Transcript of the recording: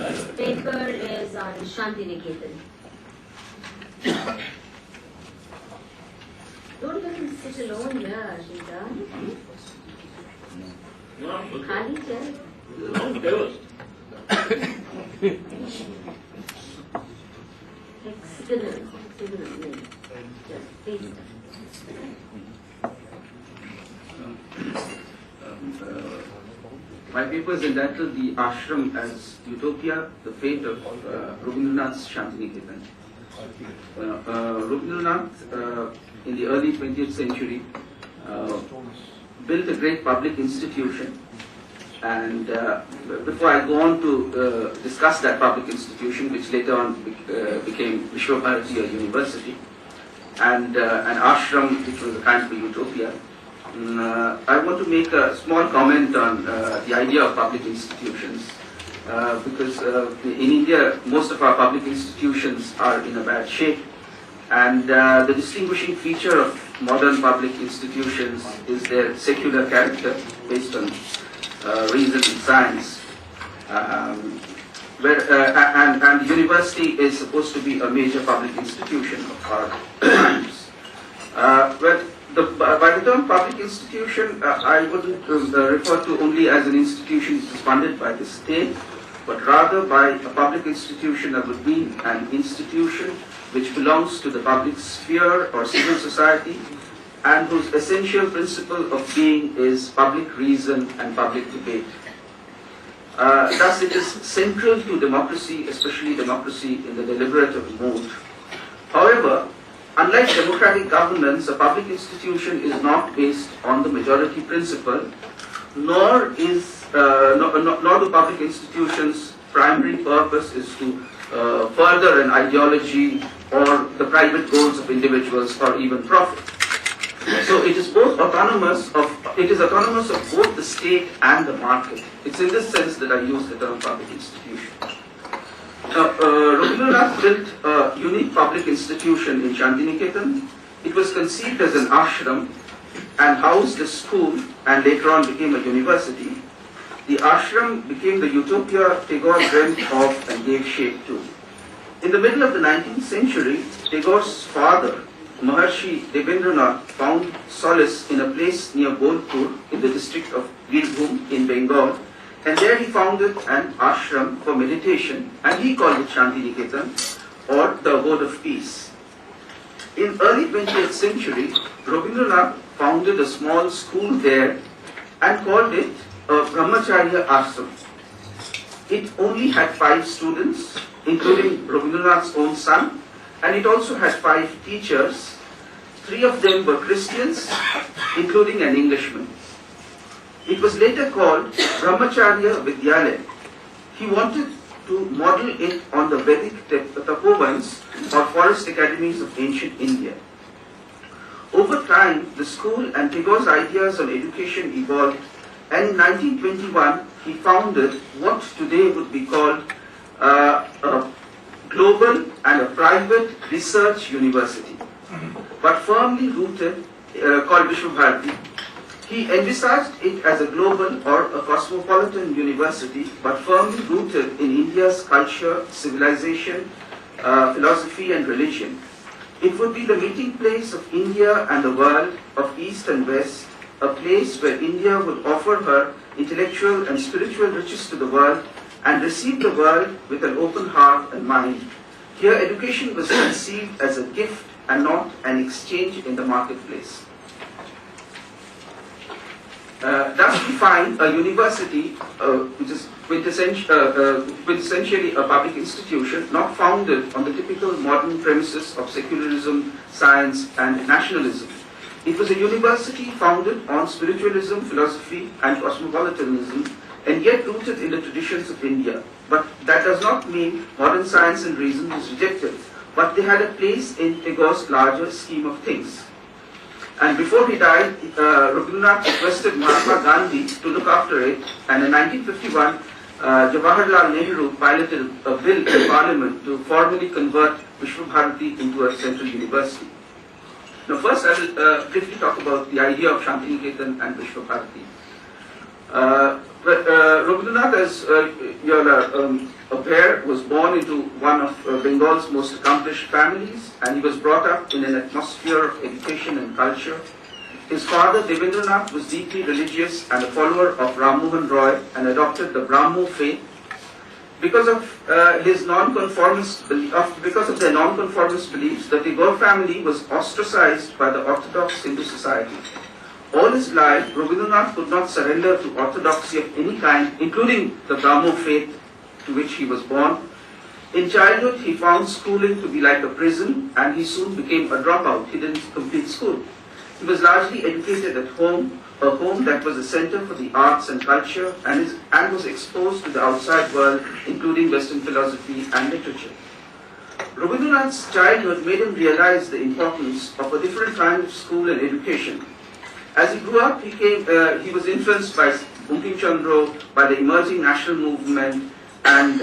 This paper is on Shantiniketan. Don't let him sit alone here, Ashita. Khali chair. Hexagonal. Just please. My paper is entitled The Ashram as Utopia, the Fate of Rabindranath's Shantiniketan. Rabindranath, in the early 20th century, built a great public institution. And before I go on to discuss that public institution, which later on became Vishwa Bharati, a university, and an ashram, which was a kind of a utopia, I want to make a small comment on the idea of public institutions, because in India, most of our public institutions are in a bad shape, and the distinguishing feature of modern public institutions is their secular character based on reason and science. And the university is supposed to be a major public institution of our times. By the term public institution, I wouldn't refer to only as an institution which is funded by the state, but rather by a public institution that would be an institution which belongs to the public sphere or civil society, and whose essential principle of being is public reason and public debate. Thus, it is central to democracy, especially democracy in the deliberative mode. However, unlike democratic governance, a public institution is not based on the majority principle, nor do public institutions' primary purpose is to further an ideology or the private goals of individuals or even profit. So it is autonomous of both the state and the market. It's in this sense that I use the term public institution. Rabindranath built a unique public institution in Shantiniketan. It was conceived as an ashram and housed a school and later on became a university. The ashram became the utopia Tagore dreamt of and gave shape to. In the middle of the 19th century, Tagore's father, Maharshi Debendranath, found solace in a place near Bolpur in the district of Birbhum in Bengal, and there he founded an ashram for meditation, and he called it Shantiniketan, or the Abode of Peace. In early 20th century, Rabindranath founded a small school there and called it a Brahmacharya Ashram. It only had 5 students, including Rabindranath's own son, and it also had 5 teachers. 3 of them were Christians, including an Englishman. It was later called Brahmacharya Vidyalaya. He wanted to model it on the Vedic Tapovans or forest academies of ancient India. Over time, the school and Tagore's ideas on education evolved, and in 1921, he founded what today would be called a global and a private research university, but firmly rooted, called Vishwa Bharati. He envisaged it as a global or a cosmopolitan university, but firmly rooted in India's culture, civilization, philosophy and religion. It would be the meeting place of India and the world, of East and West, a place where India would offer her intellectual and spiritual riches to the world and receive the world with an open heart and mind. Here, education was conceived as a gift and not an exchange in the marketplace. Thus, we find a university which is quintessentially a public institution, not founded on the typical modern premises of secularism, science, and nationalism. It was a university founded on spiritualism, philosophy, and cosmopolitanism, and yet rooted in the traditions of India. But that does not mean modern science and reason was rejected, but they had a place in Tagore's larger scheme of things. And before he died, Rabindranath requested Mahatma Gandhi to look after it, and in 1951, Jawaharlal Nehru piloted a bill in Parliament to formally convert Vishwa Bharati into a central university. Now first I will briefly talk about the idea of Shantiniketan and Vishwa Bharati. Rabindranath, as you're aware, was born into one of Bengal's most accomplished families, and he was brought up in an atmosphere of education and culture. His father, Devendranath, was deeply religious and a follower of Ram Mohan Roy and adopted the Brahmo faith. Because of their non-conformist beliefs, the Tagore family was ostracized by the Orthodox Hindu society. All his life, Rabindranath could not surrender to orthodoxy of any kind, including the Brahmo faith to which he was born. In childhood, he found schooling to be like a prison, and he soon became a dropout. He didn't complete school. He was largely educated at home, a home that was a center for the arts and culture, and was exposed to the outside world, including Western philosophy and literature. Rabindranath's childhood made him realize the importance of a different kind of school and education. As he grew up, he was influenced by Bankim Chandra, by the emerging national movement, and